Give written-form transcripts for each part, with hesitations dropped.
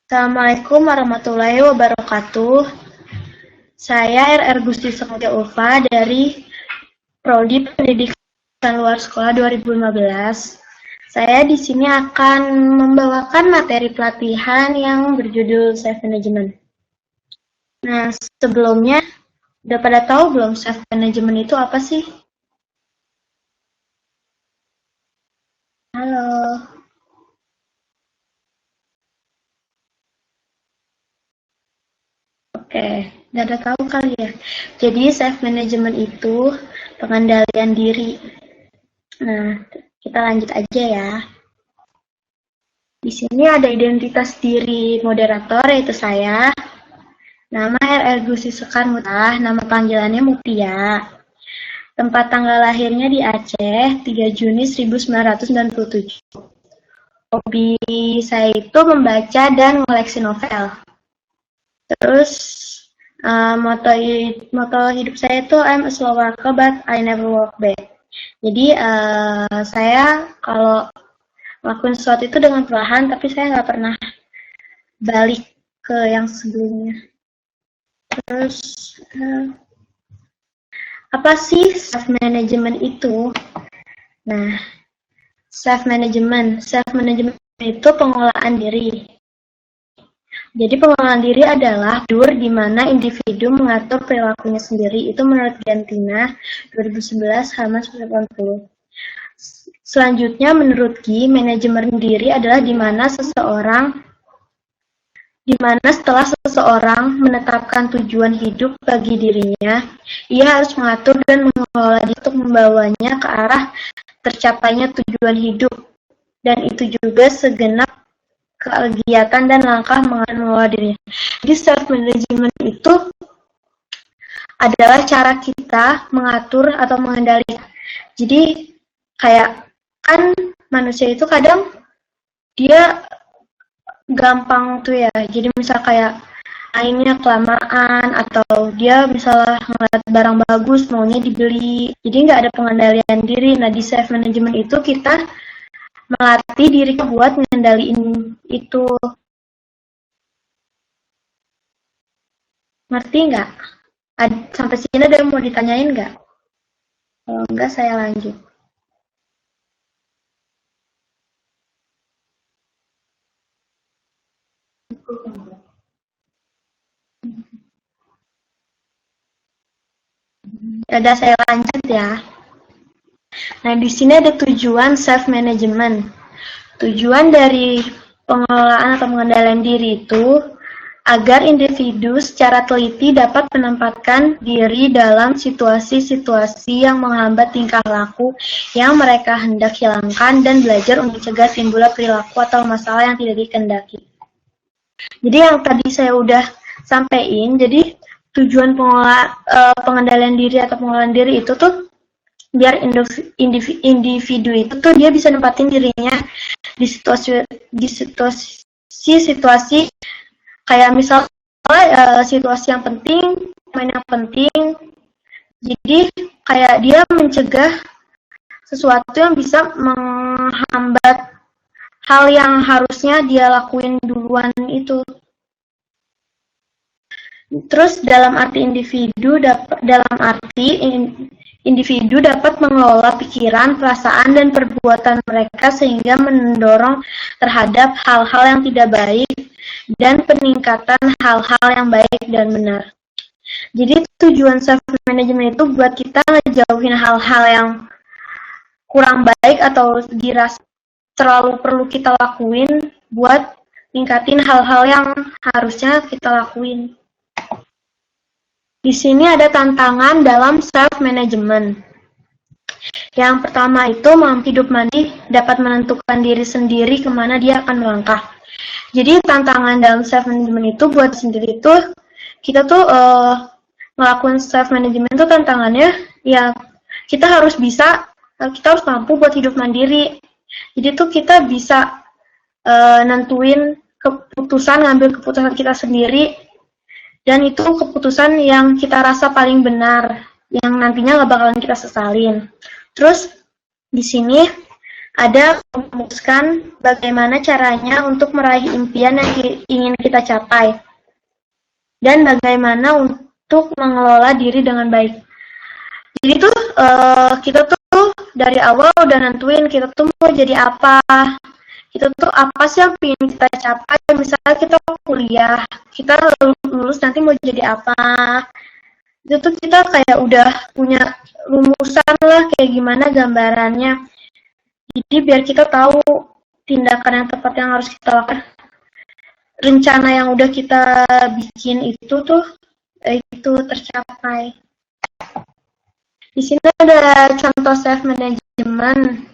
Assalamualaikum warahmatullahi wabarakatuh. Saya RR Gusti Sengaja Ulfa dari Prodi Pendidikan Luar Sekolah 2015. Saya di sini akan membawakan materi pelatihan yang berjudul Self Management. Nah, sebelumnya udah pada tahu belum Self Management itu apa sih? Halo. Oke, udah ada tahu kali ya. Jadi self management itu pengendalian diri. Nah, kita lanjut aja ya. Di sini ada identitas diri moderator, yaitu saya. Nama RR Gusti Sekar Mutah, nama panggilannya Mutia. Tempat tanggal lahirnya di Aceh, 3 Juni 1997. Hobi saya itu membaca dan mengoleksi novel. Terus, moto hidup saya itu I'm a slow worker but I never walk back. Jadi, saya kalau ngelakuin sesuatu itu dengan perlahan, tapi saya nggak pernah balik ke yang sebelumnya. Terus, apa sih self management itu? Nah, self management itu pengelolaan diri. Jadi pengelolaan diri adalah di mana individu mengatur perilakunya sendiri. Itu menurut Gantina 2011 halaman 180. Selanjutnya menurut Gi, manajemen diri adalah di mana setelah seseorang menetapkan tujuan hidup bagi dirinya, ia harus mengatur dan mengelola diri untuk membawanya ke arah tercapainya tujuan hidup, dan itu juga segenap kegiatan dan langkah mengelola dirinya. Jadi self management itu adalah cara kita mengatur atau mengendalikan. Jadi kayak kan manusia itu kadang dia gampang tuh ya. Jadi misal kayak mainnya kelamaan atau dia misalnya ngeliat barang bagus maunya dibeli. Jadi nggak ada pengendalian diri. Nah di self management itu kita melatih diri buat ngendaliin itu. Ngerti nggak? Sampai sini ada yang mau ditanyain nggak? Kalau enggak saya lanjut. Udah saya lanjut ya. Nah, di sini ada tujuan self management. Tujuan dari pengelolaan atau pengendalian diri itu agar individu secara teliti dapat menempatkan diri dalam situasi-situasi yang menghambat tingkah laku yang mereka hendak hilangkan dan belajar untuk mencegah timbulnya perilaku atau masalah yang tidak dikehendaki. Jadi yang tadi saya udah sampaikan, jadi tujuan pengendalian diri atau pengelolaan diri itu tuh biar individu itu tuh dia bisa nempatin dirinya di situasi kayak misalnya situasi yang penting, main yang penting. Jadi kayak dia mencegah sesuatu yang bisa menghambat hal yang harusnya dia lakuin duluan itu. Terus dalam arti individu dapat mengelola pikiran, perasaan, dan perbuatan mereka sehingga mendorong terhadap hal-hal yang tidak baik dan peningkatan hal-hal yang baik dan benar. Jadi tujuan self management itu buat kita ngejauhin hal-hal yang kurang baik atau dirasa terlalu perlu kita lakuin buat ningkatin hal-hal yang harusnya kita lakuin. Di sini ada tantangan dalam self management. Yang pertama itu mampu hidup mandiri, dapat menentukan diri sendiri kemana dia akan melangkah. Jadi tantangan dalam self management itu buat sendiri itu kita tuh ngelakuin self management itu tantangannya ya kita harus mampu buat hidup mandiri. Jadi tuh kita bisa nentuin ngambil keputusan kita sendiri. Dan itu keputusan yang kita rasa paling benar, yang nantinya nggak bakalan kita sesalin. Terus di sini Ada merumuskan bagaimana caranya untuk meraih impian yang ingin kita capai, dan bagaimana untuk mengelola diri dengan baik. Jadi tuh kita tuh dari awal udah nentuin kita tuh mau jadi apa, kita tuh apa sih yang ingin kita capai. Misalnya kita kuliah, kita lulus nanti mau jadi apa, itu tuh kita kayak udah punya rumusan lah kayak gimana gambarannya. Jadi biar kita tahu tindakan yang tepat yang harus kita lakukan. Rencana yang udah kita bikin itu tuh itu tercapai. Di sini ada contoh self management.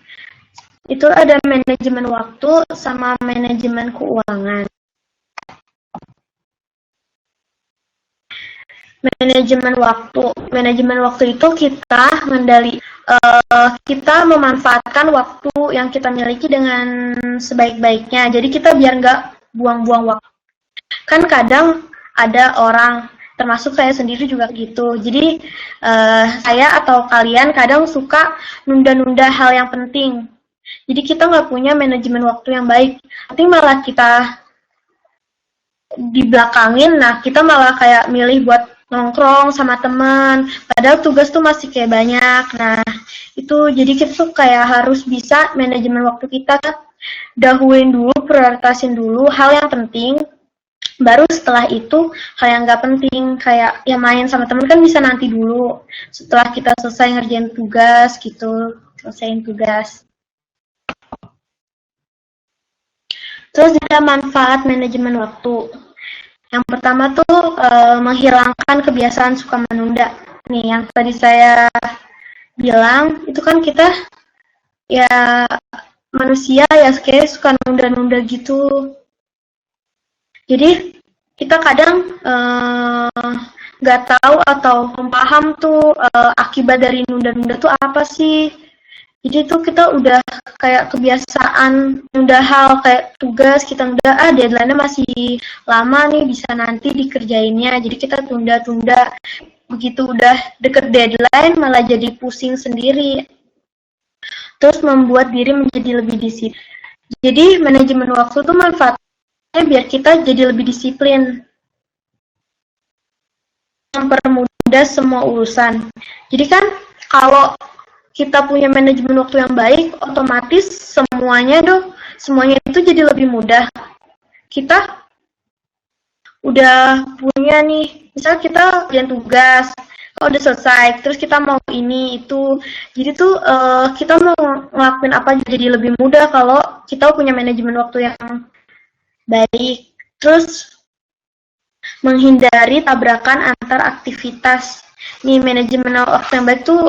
Itu ada manajemen waktu sama manajemen keuangan. Manajemen waktu itu kita kita memanfaatkan waktu yang kita miliki dengan sebaik-baiknya. Jadi kita biar nggak buang-buang waktu. Kan kadang ada orang, termasuk saya sendiri juga gitu. Jadi saya atau kalian kadang suka nunda-nunda hal yang penting. Jadi kita nggak punya manajemen waktu yang baik. Nanti malah kita dibelakangin, nah kita malah kayak milih buat nongkrong sama teman, padahal tugas tuh masih kayak banyak. Nah itu jadi kita tuh kayak harus bisa manajemen waktu kita, dahuluin dulu, prioritasin dulu hal yang penting, baru setelah itu hal yang nggak penting kayak ya main sama teman kan bisa nanti dulu setelah kita selesai ngerjain tugas gitu, selesaiin tugas. Terus ada manfaat manajemen waktu. Yang pertama tuh menghilangkan kebiasaan suka menunda. Nih yang tadi saya bilang itu kan kita ya manusia ya kayak suka nunda-nunda gitu. Jadi kita kadang nggak tahu atau paham tuh akibat dari nunda-nunda tuh apa sih. Jadi tuh kita udah kayak kebiasaan nunda hal kayak tugas, kita nunda, deadline-nya masih lama nih, bisa nanti dikerjainnya. Jadi kita tunda-tunda, begitu udah deket deadline malah jadi pusing sendiri. Terus membuat diri menjadi lebih disiplin. Jadi manajemen waktu tuh manfaatnya biar kita jadi lebih disiplin. Mempermudah semua urusan. Jadi kan kalau kita punya manajemen waktu yang baik, otomatis semuanya itu jadi lebih mudah. Kita udah punya nih, misal kita kerjaan tugas, kalau udah selesai, terus kita mau ini itu, jadi tuh kita mau ngelakuin apa jadi lebih mudah kalau kita punya manajemen waktu yang baik. Terus menghindari tabrakan antar aktivitas. Nih manajemen waktu yang baik tuh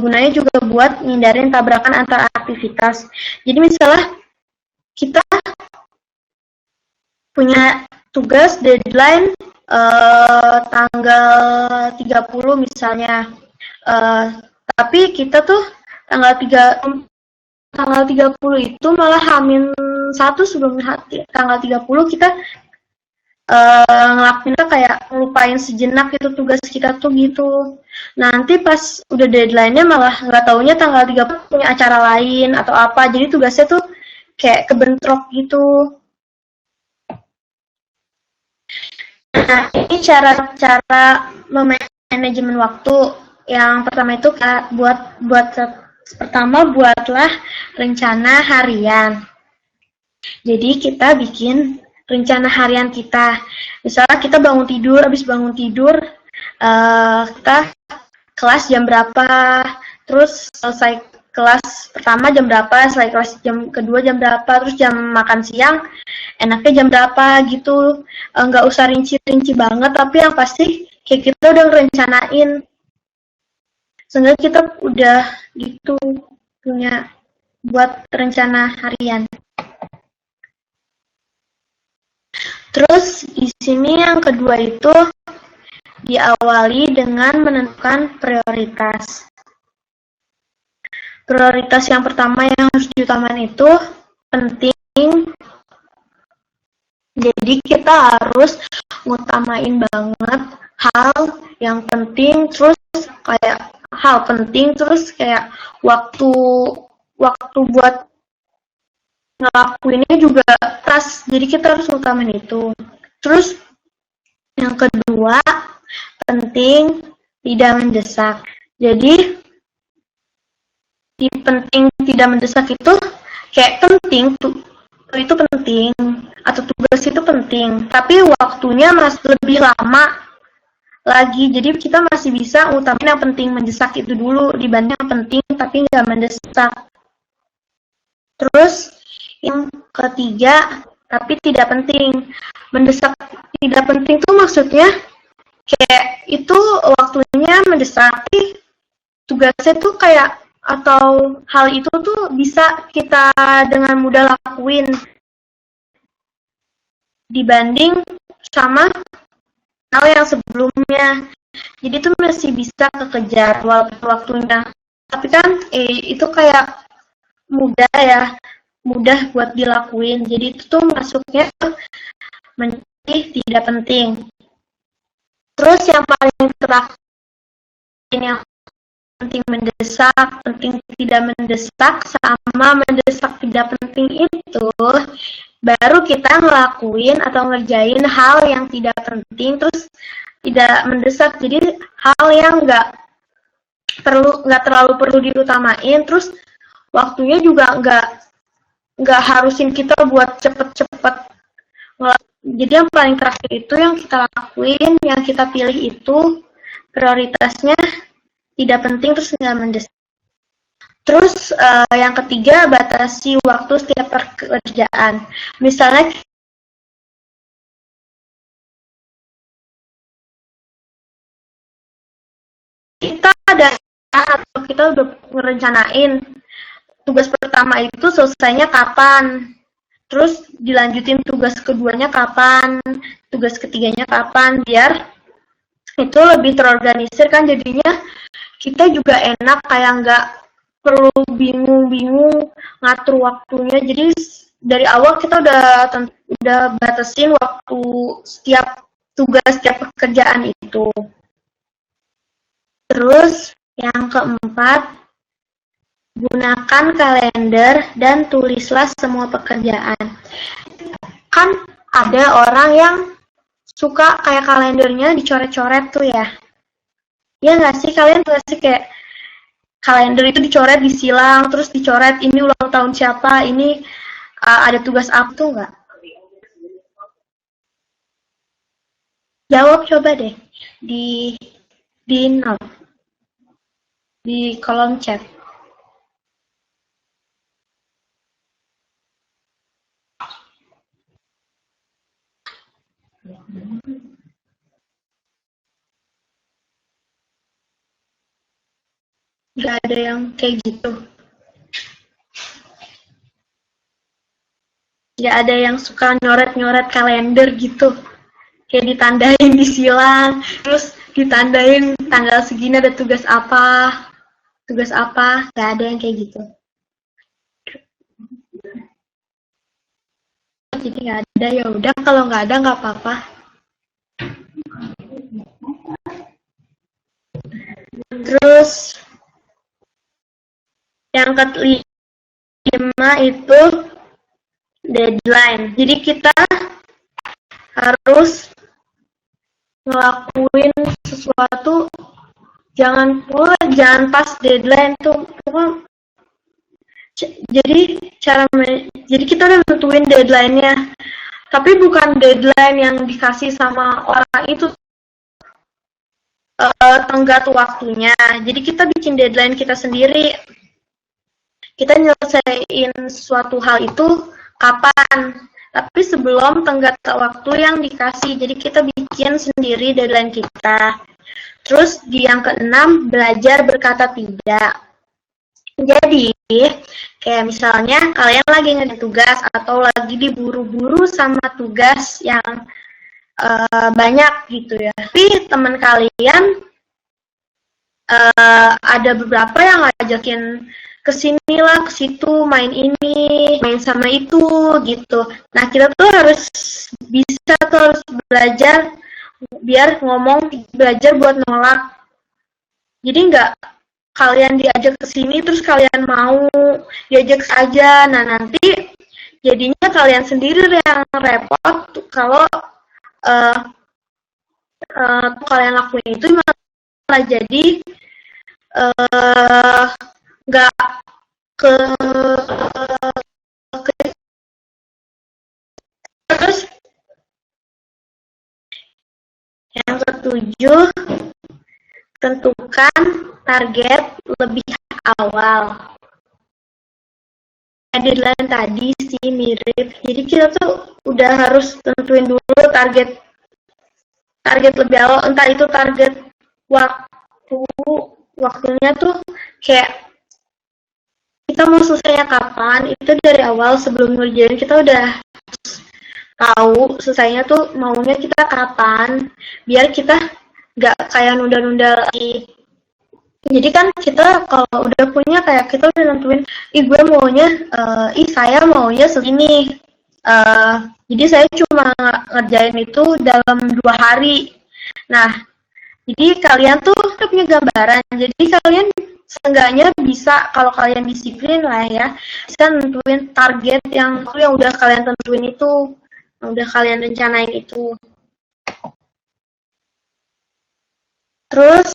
gunanya juga buat ngindarin tabrakan antar aktivitas. Jadi misalnya kita punya tugas deadline tanggal 30 misalnya, tapi kita tuh tanggal 30 itu malah H-1 sebelum tanggal 30 kita ngelakuinnya kayak ngelupain sejenak itu tugas kita tuh gitu. Nanti pas udah deadline-nya malah nggak taunya tanggal 30 punya acara lain atau apa. Jadi tugasnya tuh kayak kebentrok gitu. Nah, ini cara-cara manajemen waktu. Yang pertama itu buatlah rencana harian. Jadi kita bikin rencana harian kita. Misalnya kita habis bangun tidur, kita kelas jam berapa, terus selesai kelas pertama jam berapa, selesai kelas jam kedua jam berapa, terus jam makan siang enaknya jam berapa gitu. Nggak usah rinci-rinci banget, tapi yang pasti kayak kita udah ngerencanain. Sehingga kita udah gitu punya buat rencana harian. Terus di sini yang kedua itu diawali dengan menentukan prioritas. Prioritas yang pertama yang harus diutamakan itu penting. Jadi kita harus ngutamain banget hal yang penting, terus kayak waktu buat ngelakuinnya juga keras, jadi kita harus utamain itu. Terus yang kedua, penting tidak mendesak. Jadi di penting tidak mendesak itu kayak penting itu penting atau tugas itu penting, tapi waktunya masih lebih lama lagi. Jadi kita masih bisa utamain yang penting mendesak itu dulu dibanding yang penting tapi nggak mendesak. Terus yang ketiga, tapi tidak penting. Mendesak tidak penting itu maksudnya kayak itu waktunya mendesak, tapi tugasnya tuh kayak atau hal itu tuh bisa kita dengan mudah lakuin dibanding sama hal yang sebelumnya. Jadi itu masih bisa kekejar waktunya. Tapi kan itu kayak mudah ya, mudah buat dilakuin. Jadi itu tuh masuknya menjadi tidak penting. Terus yang paling terakhir yang penting mendesak, penting tidak mendesak, sama mendesak tidak penting itu baru kita ngelakuin atau ngerjain hal yang tidak penting terus tidak mendesak. Jadi hal yang nggak terlalu perlu diutamain, terus waktunya juga nggak harusin kita buat cepet-cepet. Jadi yang paling terakhir itu yang kita lakuin, yang kita pilih itu prioritasnya tidak penting terus nggak mendesak. Terus yang ketiga, batasi waktu setiap pekerjaan. Misalnya kita ada atau kita udah ngerencanain tugas pertama itu selesainya kapan, terus dilanjutin tugas keduanya kapan, tugas ketiganya kapan, biar itu lebih terorganisir kan, jadinya kita juga enak kayak nggak perlu bingung-bingung ngatur waktunya. Jadi dari awal kita udah batasin waktu setiap tugas, setiap pekerjaan itu. Terus yang keempat, gunakan kalender dan tulislah semua pekerjaan. Kan ada orang yang suka kayak kalendernya dicoret-coret tuh ya. Ya nggak sih, kalian nggak sih kayak kalender itu dicoret, disilang, terus dicoret ini ulang tahun siapa, ini ada tugas apa tuh nggak? Jawab coba deh di note, di kolom chat. Gak ada yang kayak gitu. Gak ada yang suka nyoret-nyoret kalender gitu. Kayak ditandain, disilang, terus ditandain tanggal segini ada tugas apa, gak ada yang kayak gitu. Jadi gak ada, ya udah kalau gak ada gak apa-apa. Terus yang kelima itu deadline. Jadi kita harus ngelakuin sesuatu jangan pas deadline tuh. Jadi kita udah nentuin deadline-nya, tapi bukan deadline yang dikasih sama orang itu tenggat waktunya. Jadi kita bikin deadline kita sendiri. Kita nyelesain suatu hal itu kapan, tapi sebelum tenggat waktu yang dikasih. Jadi kita bikin sendiri deadline kita. Terus di yang keenam, belajar berkata tidak. Jadi kayak misalnya kalian lagi ngerjain tugas atau lagi diburu-buru sama tugas yang banyak gitu ya. Tapi teman kalian ada beberapa yang ngajakin kesini lah, ke situ, main ini, main sama itu gitu. Nah kita tuh harus bisa tuh harus belajar biar belajar buat nolak. Jadi nggak kalian diajak ke sini terus kalian mau diajak saja. Nah nanti jadinya kalian sendiri yang repot kalau kalian lakuin itu malah jadi nggak ke terus. Yang ketujuh, tentukan target lebih awal. Deadline tadi sih mirip, jadi kita tuh udah harus tentuin dulu target lebih awal, entah itu target waktunya tuh kayak kita mau selesainya kapan, itu dari awal sebelum ngerjain kita udah tahu selesainya tuh maunya kita kapan, biar kita nggak kayak nunda-nunda lagi. Jadi kan kita kalau udah punya kayak kita udah nentuin, gue maunya, saya maunya segini. Jadi saya cuma ngerjain itu dalam 2 hari. Nah, jadi kalian tuh udah punya gambaran. Jadi kalian seenggaknya bisa, kalau kalian disiplin lah ya, bisa nentuin target yang udah kalian tentuin itu, yang udah kalian rencanain itu. Terus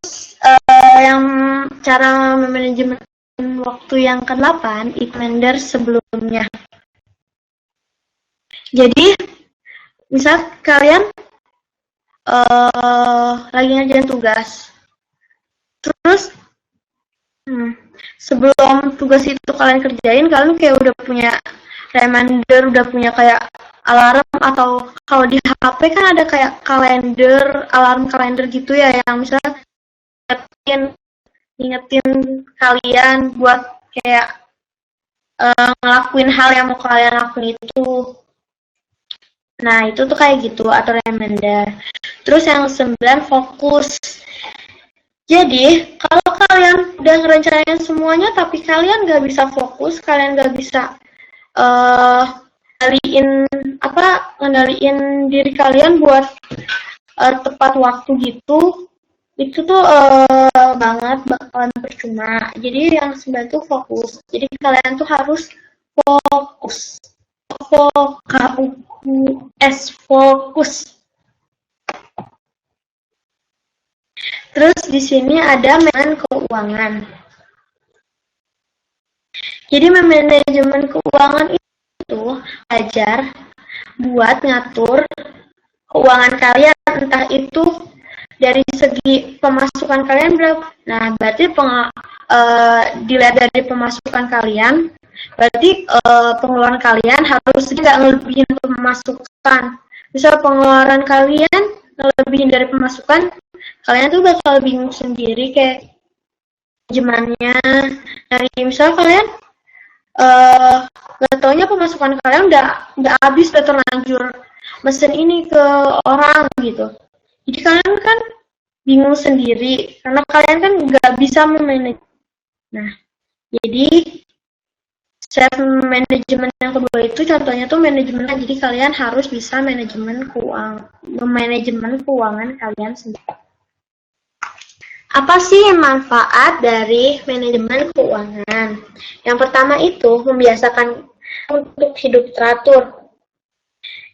yang cara memanajemen waktu yang ke-8 itu reminder sebelumnya. Jadi misal kalian lagi ngerjain tugas, terus sebelum tugas itu kalian kerjain, kalian kayak udah punya reminder, udah punya kayak alarm, atau kalau di HP kan ada kayak kalender, alarm kalender gitu ya, yang misalnya ngingetin kalian buat kayak ngelakuin hal yang mau kalian lakuin itu. Nah, itu tuh kayak gitu, atau reminder. Terus yang 9, fokus. Jadi, kalau kalian udah ngerencanain semuanya, tapi kalian nggak bisa fokus, kalian nggak bisa ngendaliin diri kalian buat tepat waktu gitu, itu tuh banget bakalan percuma. Jadi yang 9 tuh fokus. Jadi kalian tuh harus fokus. Fokus. Terus di sini ada manajemen keuangan. Jadi manajemen keuangan itu belajar buat ngatur keuangan kalian, entah itu dari segi pemasukan kalian berapa. Nah, berarti dilihat dari pemasukan kalian, berarti pengeluaran kalian harus nggak ngelebihin pemasukan. Misal pengeluaran kalian ngelebihin dari pemasukan, kalian tuh bakal bingung sendiri kayak manajemennya. Dari misal kalian nggak taunya pemasukan kalian udah habis, udah terlanjur mesen ini ke orang gitu. Jadi kalian kan bingung sendiri karena kalian kan nggak bisa memanage. Nah, jadi self management yang kedua itu contohnya tuh manajemen. Jadi kalian harus bisa manajemen keuangan kalian sendiri. Apa sih manfaat dari manajemen keuangan? Yang pertama itu membiasakan untuk hidup teratur.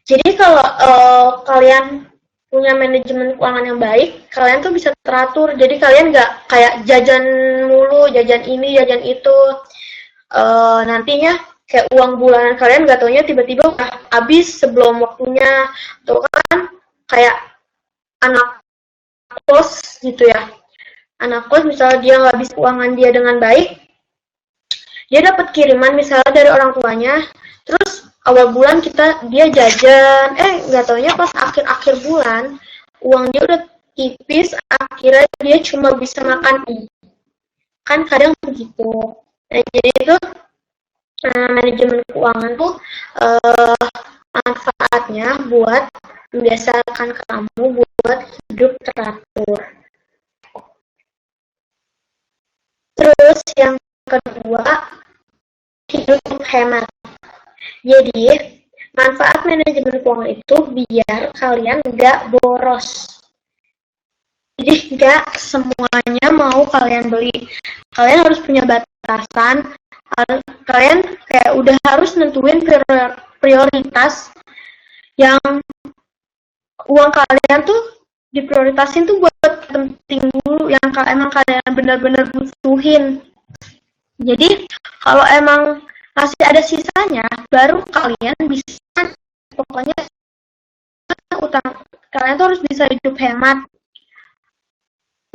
Jadi kalau kalian punya manajemen keuangan yang baik, kalian tuh bisa teratur. Jadi kalian nggak kayak jajan mulu, jajan ini, jajan itu. Nantinya kayak uang bulanan kalian nggak taunya tiba-tiba udah habis sebelum waktunya. Tuh kan kayak anak kos gitu ya. Anak kos misalnya dia nggak habis keuangan dia dengan baik, dia dapat kiriman misalnya dari orang tuanya, terus awal bulan dia jajan, nggak taunya pas akhir bulan uang dia udah tipis, akhirnya dia cuma bisa makan kan kadang begitu. Nah, jadi itu manajemen keuangan tuh manfaatnya buat membiasakan kamu buat hidup teratur. Terus yang kedua, hidup hemat. Jadi, manfaat manajemen keuangan itu biar kalian nggak boros. Jadi nggak semuanya mau kalian beli. Kalian harus punya batasan, kalian kayak udah harus nentuin prioritas yang uang kalian tuh diprioritasin tuh buat penting dulu yang emang kalian benar-benar butuhin. Jadi kalau emang masih ada sisanya, baru kalian bisa, pokoknya utang kalian tuh harus bisa hidup hemat,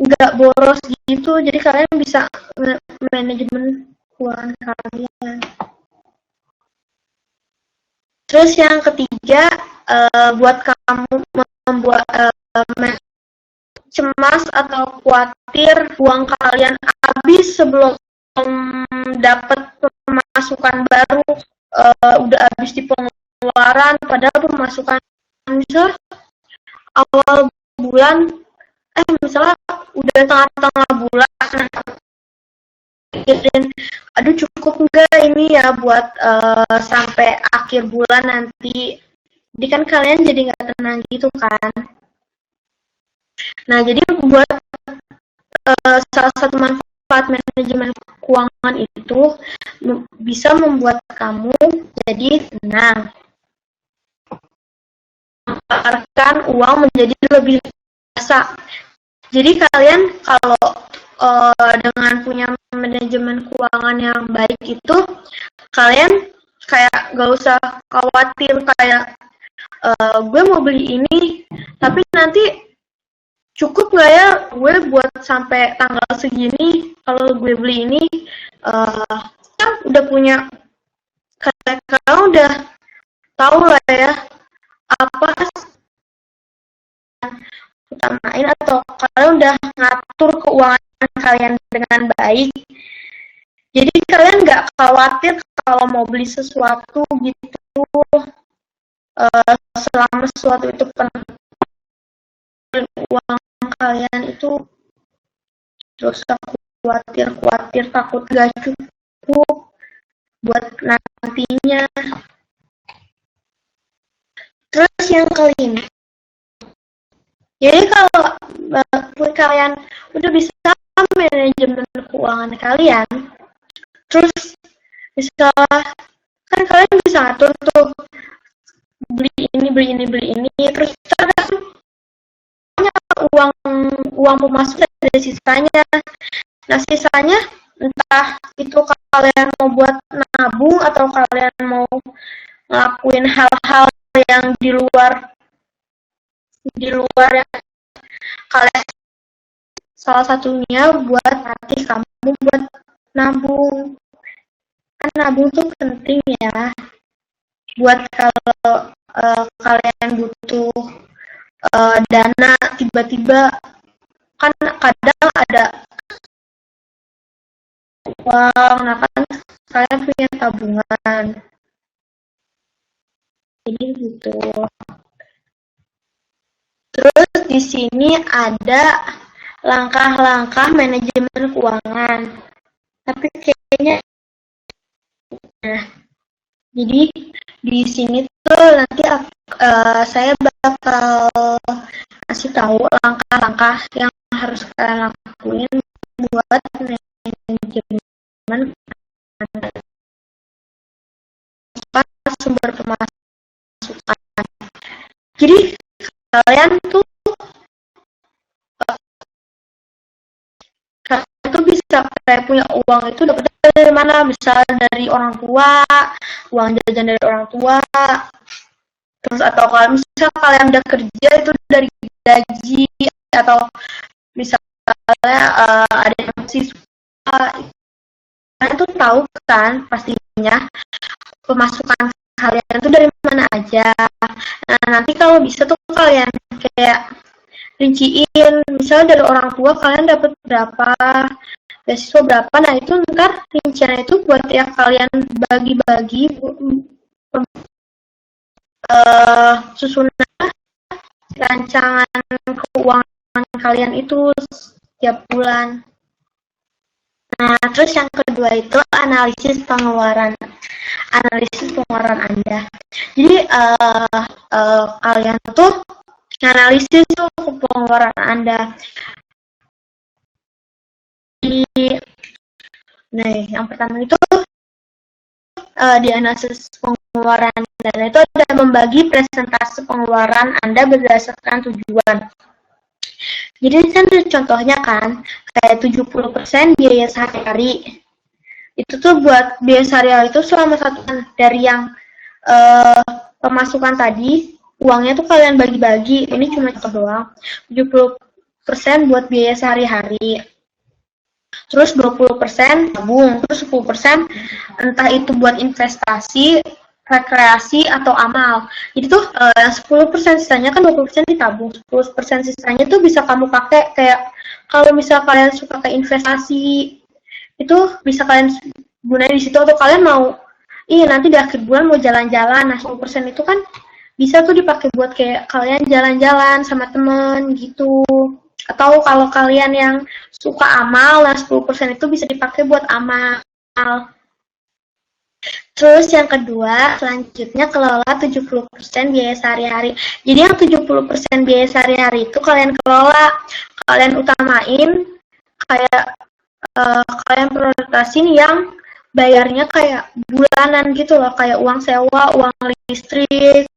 nggak boros gitu. Jadi kalian bisa manajemen keuangan kalian. Terus yang ketiga, buat kamu membuat cemas atau khawatir uang kalian habis sebelum dapat pemasukan baru, udah habis di pengeluaran, padahal pemasukan misal awal bulan, misalnya udah tengah-tengah bulan, aduh cukup nggak ini ya buat sampai akhir bulan nanti. Jadi kan kalian jadi nggak tenang gitu kan. Nah, jadi buat salah satu manfaat manajemen keuangan itu bisa membuat kamu jadi tenang, mengeluarkan uang menjadi lebih biasa. Jadi kalian kalau dengan punya manajemen keuangan yang baik itu, kalian kayak gak usah khawatir kayak gue mau beli ini, tapi nanti cukup nggak ya gue buat sampai tanggal segini. Kalau gue beli ini, kan udah punya, kalian udah tahu lah ya apa utamain, atau kalian udah ngatur keuangan kalian dengan baik. Jadi kalian nggak khawatir kalau mau beli sesuatu gitu, selama sesuatu itu uang kalian itu terus khawatir takut gak cukup buat nantinya. Terus yang kelima, jadi kalau kalian udah bisa manajemen keuangan kalian, terus bisa kan kalian bisa ngatur tuh beli ini, terus uang pemasok ada sisanya. Nah, sisanya entah itu kalian mau buat nabung atau kalian mau ngelakuin hal-hal yang di luar yang kalian, salah satunya buat latih kamu buat nabung. Kan nabung tuh penting ya, buat kalau kalian butuh dana tiba-tiba, kan kadang ada uang, nah kan kalian punya tabungan. Jadi gitu. Terus di sini ada langkah-langkah manajemen keuangan. Tapi kayaknya, nah, jadi di sini tuh nanti saya bakal kasih tahu langkah-langkah yang harus kalian lakuin buat manajemen sumber pemasukan. Jadi kalian tuh bisa kayak punya uang itu dapat dari mana? Bisa dari orang tua, uang jajan dari orang tua. Terus atau kalau misalnya kalian udah kerja itu dari gaji, atau misalnya ada yang siswa, kalian tuh tahu kan pastinya pemasukan kalian itu dari mana aja. Nah, nanti kalau bisa tuh kalian kayak rinciin, misalnya dari orang tua kalian dapat berapa, beasiswa berapa. Nah, itu ntar rinciannya itu buat ya kalian bagi-bagi susunan rancangan keuangan kalian itu setiap bulan. Nah, terus yang kedua itu analisis pengeluaran Anda. Jadi kalian tuh analisis tuh pengeluaran Anda. Nah, yang pertama itu di analisis pengeluaran dana itu ada membagi presentasi pengeluaran Anda berdasarkan tujuan. Jadi kan contohnya kan kayak 70% biaya sehari-hari. Itu tuh buat biaya sehari-hari itu selama satu bulan dari yang pemasukan tadi, uangnya tuh kalian bagi-bagi. Ini cuma contoh doang. 70% buat biaya sehari-hari. Terus 20% tabung, terus 10% entah itu buat investasi, rekreasi atau amal. Jadi tuh 10% sisanya kan 20% ditabung, 10% sisanya tuh bisa kamu pakai kayak kalau misal kalian suka ke investasi itu bisa kalian gunain di situ atau kalian mau nanti di akhir bulan mau jalan-jalan. Nah, 10% itu kan bisa tuh dipakai buat kayak kalian jalan-jalan sama temen gitu. Atau kalau kalian yang suka amal, nah 10% itu bisa dipakai buat amal. Terus yang kedua, selanjutnya kelola 70% biaya sehari-hari. Jadi yang 70% biaya sehari-hari itu kalian kelola, kalian utamain kayak kalian prioritasin yang bayarnya kayak bulanan gitu loh, kayak uang sewa, uang listrik,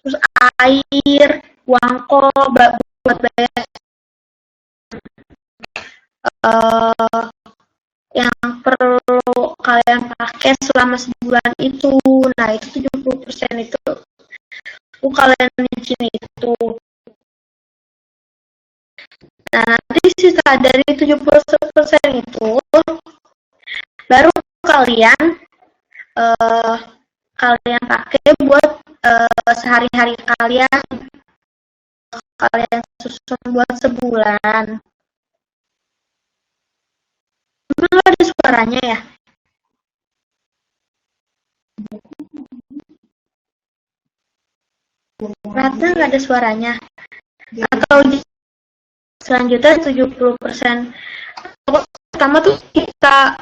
terus air, uang kos buat bayar yang perlu kalian pakai selama sebulan itu. Nah, itu 70% itu kalian izin itu. Nah, nanti sisa dari 70% itu baru kalian kalian pakai buat sehari-hari kalian susun buat sebulan. Emang ada suaranya ya? Rata nggak ada suaranya? Atau selanjutnya 70% pertama tuh kita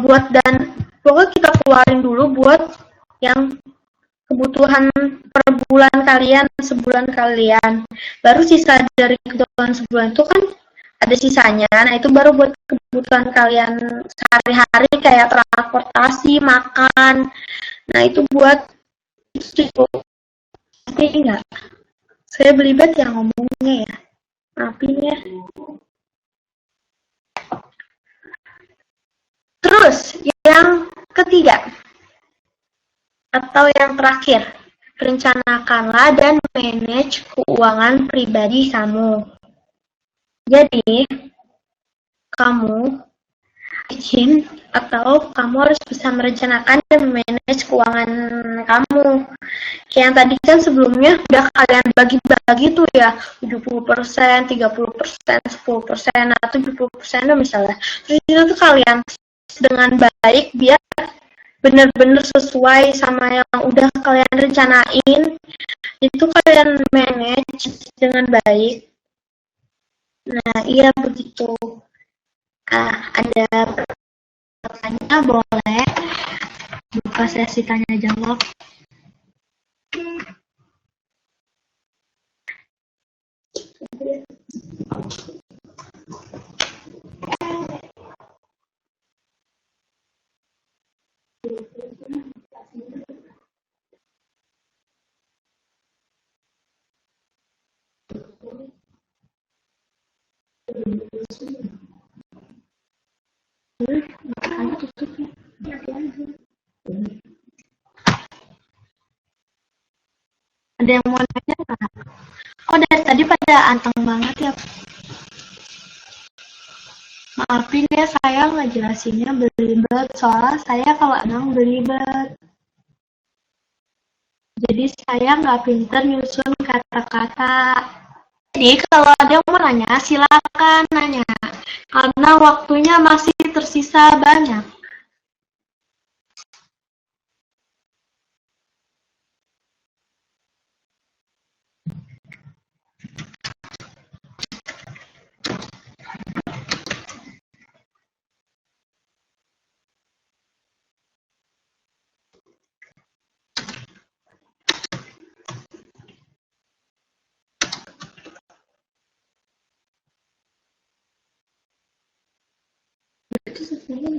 buat dan pokoknya kita keluarin dulu buat yang kebutuhan per bulan kalian, sebulan kalian. Baru sisa dari kebutuhan sebulan itu kan ada sisanya. Nah, itu baru buat kebutuhan kalian sehari-hari kayak transportasi, makan. Nah, itu buat itu tapi enggak. Saya belibet yang ngomongnya ya. Maafin ya. Terus, yang ketiga atau yang terakhir, rencanakanlah dan manage keuangan pribadi kamu. Jadi, kamu izin atau kamu harus bisa merencanakan dan manage keuangan kamu. Kayak yang tadi kan sebelumnya udah kalian bagi-bagi tuh ya, 70%, 30%, 10%, atau 70% misalnya. Terus itu tuh kalian dengan baik biar benar-benar sesuai sama yang udah kalian rencanain, itu kalian manage dengan baik. Nah, iya begitu. Ada pertanyaan boleh buka sesi tanya jawab. Ada yang mau nanya nggak? Oh, dari tadi pada anteng banget ya. Maafin ya, saya nggak jelasinnya belibet, soalnya saya kalau emang belibet. Jadi saya nggak pinter nyusun kata-kata. Jadi kalau ada yang mau nanya, silakan nanya. Karena waktunya masih tersisa banyak. Itu sesuai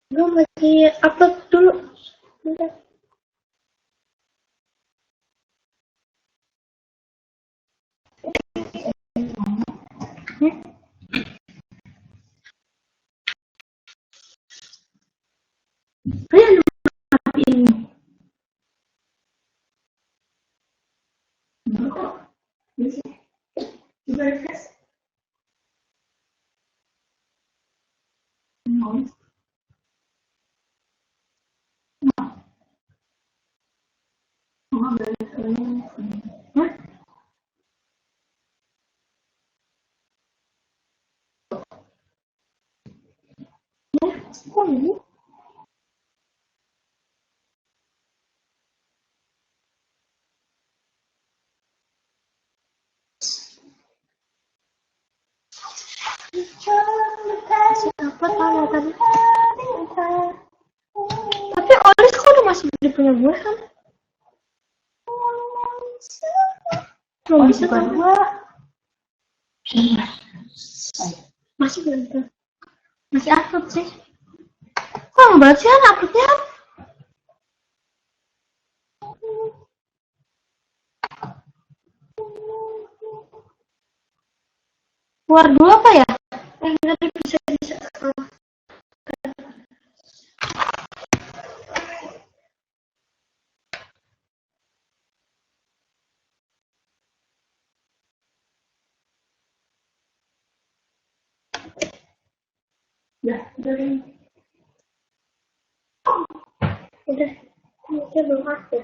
Gue masih upload dulu. Bentar. Kalian matiin. Kok ini? Siapa tahu tadi? Tapi Olis kok udah masuk di punya gue kan? Belum bisa kan? Masih belum tuh. Masih upload sih. Kok lama banget sih uploadnya? Keluar dulu apa ya? Nanti bisa. Udah, ini belum aktif.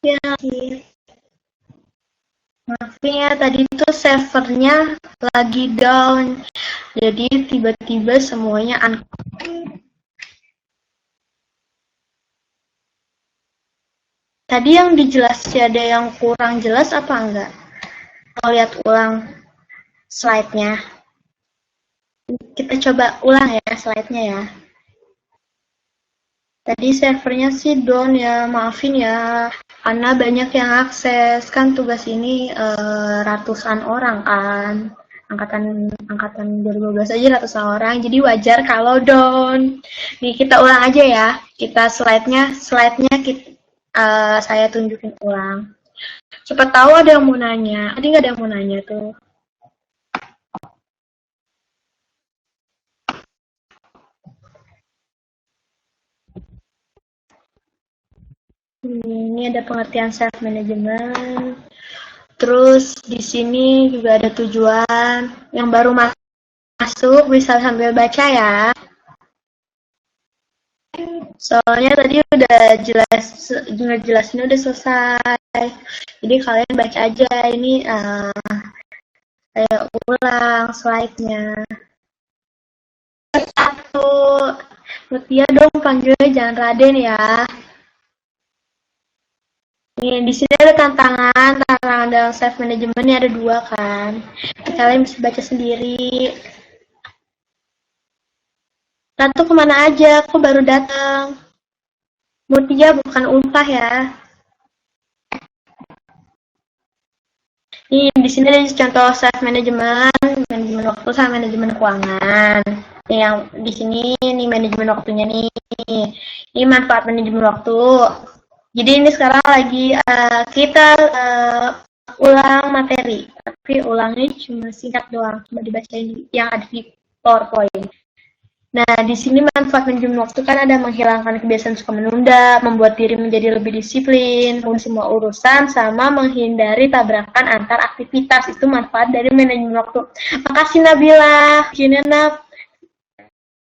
Ya, maafin ya tadi tuh servernya lagi down. Jadi tiba-tiba semuanya Tadi yang dijelasin ada yang kurang jelas apa enggak? Mau lihat ulang slide-nya. Kita coba ulang ya slide-nya ya. Tadi servernya sih down ya, maafin ya. Karena banyak yang akses, kan tugas ini ratusan orang kan. Angkatan 2012 aja ratusan orang, jadi wajar kalau down. Nih kita ulang aja ya. Kita slide-nya saya tunjukin ulang. Siapa tahu ada yang mau nanya. Tadi nggak ada yang mau nanya tuh. Ini ada pengertian self management. Terus di sini juga ada tujuan. Yang baru masuk bisa sambil baca ya. Soalnya tadi udah jelasin udah selesai. Jadi kalian baca aja ini saya ulang slide-nya. Satu, Mutia dong panggilnya jangan Raden ya. Nih, di sini ada tantangan dalam self management ada 2 kan. Kalian bisa baca sendiri. Ratu kemana aja? Aku baru datang. Mutia bukan Ulfah ya. Nih, di sini ada contoh self management, manajemen waktu sama manajemen keuangan. Nih, yang di sini nih manajemen waktunya nih. Ini manfaat manajemen waktu. Jadi ini sekarang lagi kita ulang materi, tapi ulangnya cuma singkat doang, cuma dibacain yang ada di PowerPoint. Nah, di sini manfaat manajemen waktu kan ada menghilangkan kebiasaan suka menunda, membuat diri menjadi lebih disiplin, semua urusan, sama menghindari tabrakan antar aktivitas. Itu manfaat dari manajemen waktu. Makasih Nabila. Gini Nab,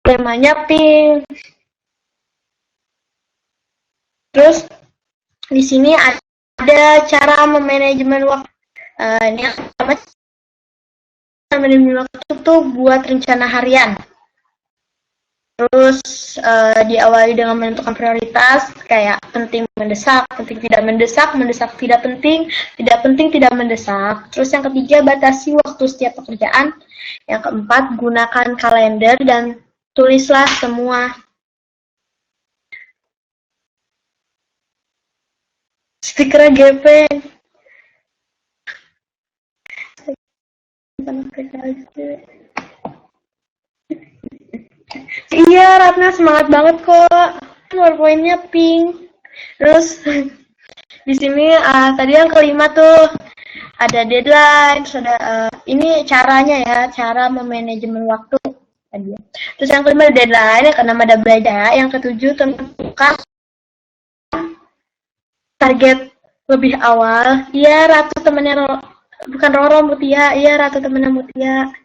temanya pink. Terus di sini ada cara memanajemen waktu. Ini yang pertama, manajemen waktu tuh buat rencana harian. Terus diawali dengan menentukan prioritas, kayak penting mendesak, penting tidak mendesak, mendesak tidak penting tidak mendesak. Terus yang ketiga, batasi waktu setiap pekerjaan. Yang keempat, gunakan kalender dan tulislah semua. Stiker GP. Iya, Ratna semangat banget kok. PowerPoint-nya pink. Terus di sini tadi yang kelima tuh ada deadline, terus ada ini caranya ya, cara memanajemen waktu. Terus yang kelima ada deadline, yang keenam ada belajar, yang ketujuh tentukan target lebih awal. Iya, Ratu temennya bukan Roro, Mutia. Iya, Ratu temennya Mutia.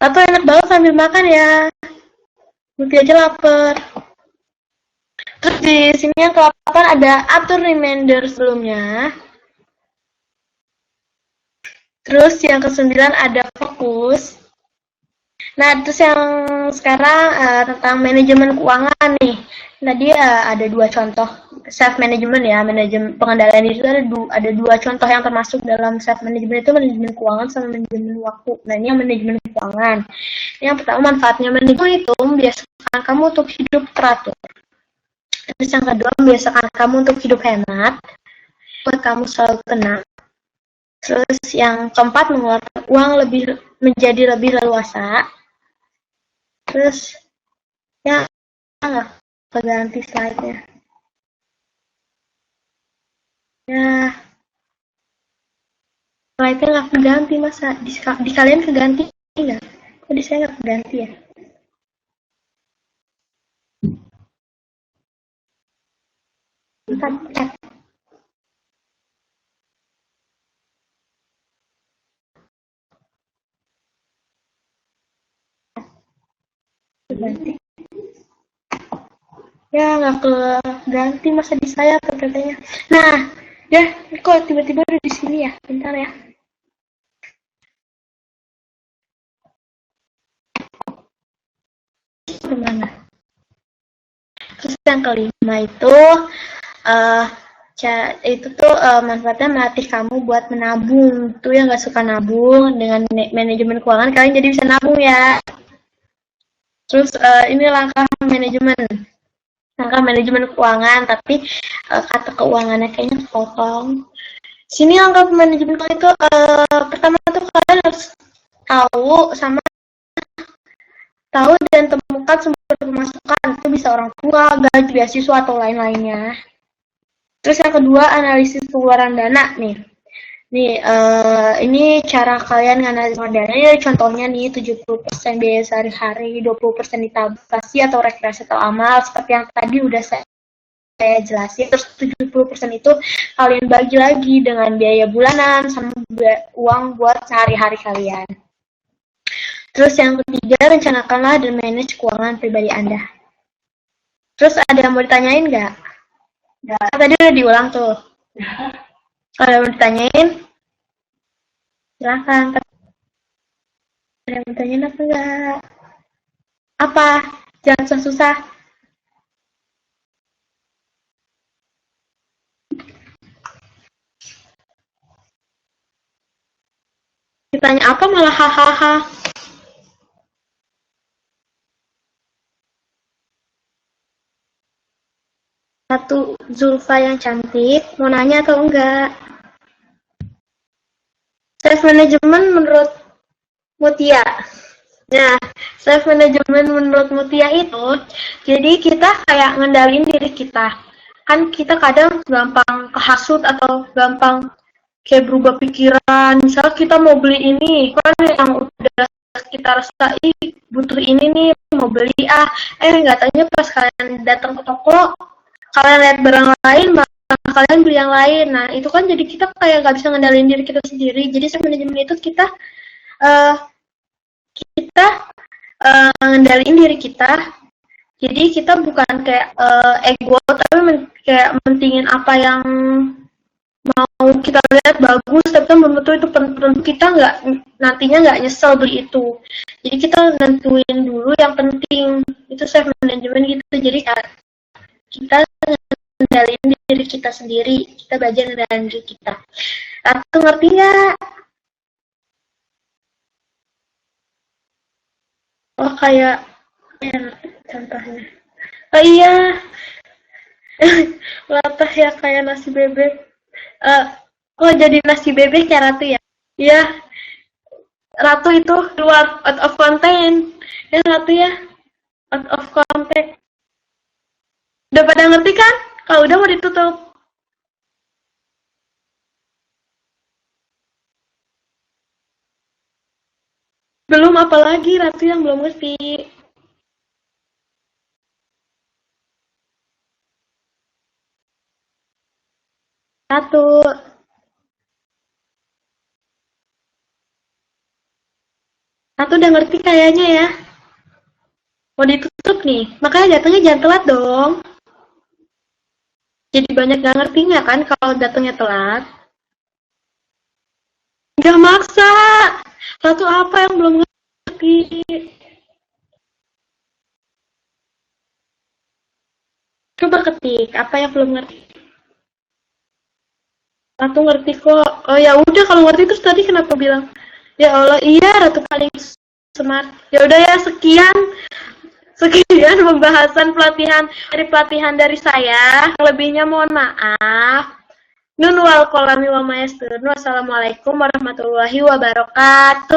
Ratu enak banget sambil makan ya. Mutia aja lapar. Terus di sini yang ke-8 ada atur reminder sebelumnya. Terus yang ke-9 ada fokus. Nah, terus yang sekarang tentang manajemen keuangan nih. Tadi ada dua contoh self management ya, manajemen pengendalian diri itu ada dua contoh yang termasuk dalam self management, itu manajemen keuangan sama manajemen waktu. Nah, ini yang manajemen keuangan. Yang pertama, manfaatnya manajemen itu membiasakan kamu untuk hidup teratur. Terus yang kedua, membiasakan kamu untuk hidup hemat, buat kamu selalu tenang. Terus yang keempat, mengeluarkan uang menjadi lebih leluasa. Terus ya nggak keganti slide-nya. Ya, slide-nya nggak keganti, masa di kalian keganti nggak? Kok di saya nggak keganti ya? Bentar, cek. Keganti. Ya nggak keganti, masa di saya PPT-nya. Nah, ya kok tiba-tiba udah di sini ya? Bentar ya. Kemana? Terus yang kelima itu manfaatnya melatih kamu buat menabung. Tuh yang nggak suka nabung, dengan manajemen keuangan kalian jadi bisa nabung ya. Terus ini langkah manajemen keuangan, tapi kata keuangannya kayaknya kepotong. Sini langkah manajemen keuangan itu pertama tuh kalian harus tahu dan temukan sumber pemasukan, itu bisa orang tua, gaji, beasiswa atau lain-lainnya. Terus yang kedua, analisis pengeluaran dana nih. Ini cara kalian nganalisis dana ya, contohnya nih 70% biaya sehari-hari, 20% ditabung atau rekreasi atau amal, seperti yang tadi udah saya jelasin. Terus 70% itu kalian bagi lagi dengan biaya bulanan sama uang buat sehari-hari kalian. Terus yang ketiga, rencanakanlah dan manage keuangan pribadi Anda. Terus ada yang mau ditanyain nggak? Nggak. Tadi udah diulang tuh. Kalau mau ditanyain, silahkan. Ada yang mau ditanyain apa nggak? Apa? Jangan susah. Ditanya apa malah hahaha. Satu Zulfa yang cantik, mau nanya atau enggak? Self management menurut Mutia. Nah, self management menurut Mutia itu, jadi kita kayak ngendalin diri kita. Kan kita kadang gampang kehasut atau gampang kayak berubah pikiran. Misal kita mau beli ini, kan yang udah kita rasa butuh ini nih, mau beli nggak tanya pas kalian datang ke toko, kalian lihat barang lain, malah kalian beli yang lain. Nah itu kan jadi kita kayak nggak bisa ngendalin diri kita sendiri. Jadi self management itu kita uh, kita ngendaliin diri kita. Jadi kita bukan kayak ego, tapi kayak mentingin apa yang mau kita lihat bagus, tapi kan belum tentu itu tentu kita nantinya nggak nyesel beli itu. Jadi kita nentuin dulu yang penting, itu self management gitu. Jadi kita ngendaliin diri kita sendiri, kita belajar ngendaliin diri kita. Ratu ngerti nggak? Oh kayak contohnya. Oh iya, latah ya kayak nasi bebek. Kok jadi nasi bebek ya Ratu ya? Iya, Ratu itu keluar out of content. Ya Ratu ya, out of context. Udah pada ngerti kan? Kalau udah mau ditutup. Belum apalagi Ratu yang belum ngerti. Ratu. Ratu udah ngerti kayaknya ya. Mau ditutup nih. Makanya datangnya jangan telat dong. Jadi banyak gak ngertinya kan kalau datangnya telat. Gak maksa. Ratu apa yang belum ngerti? Coba ketik apa yang belum ngerti. Ratu ngerti kok. Oh ya udah kalau ngerti terus tadi kenapa bilang? Ya Allah, iya Ratu paling smart. Ya udah ya sekian pembahasan pelatihan dari saya. Lebihnya mohon maaf. Nun wal kolami wa mayasturun. Wassalamualaikum warahmatullahi wabarakatuh.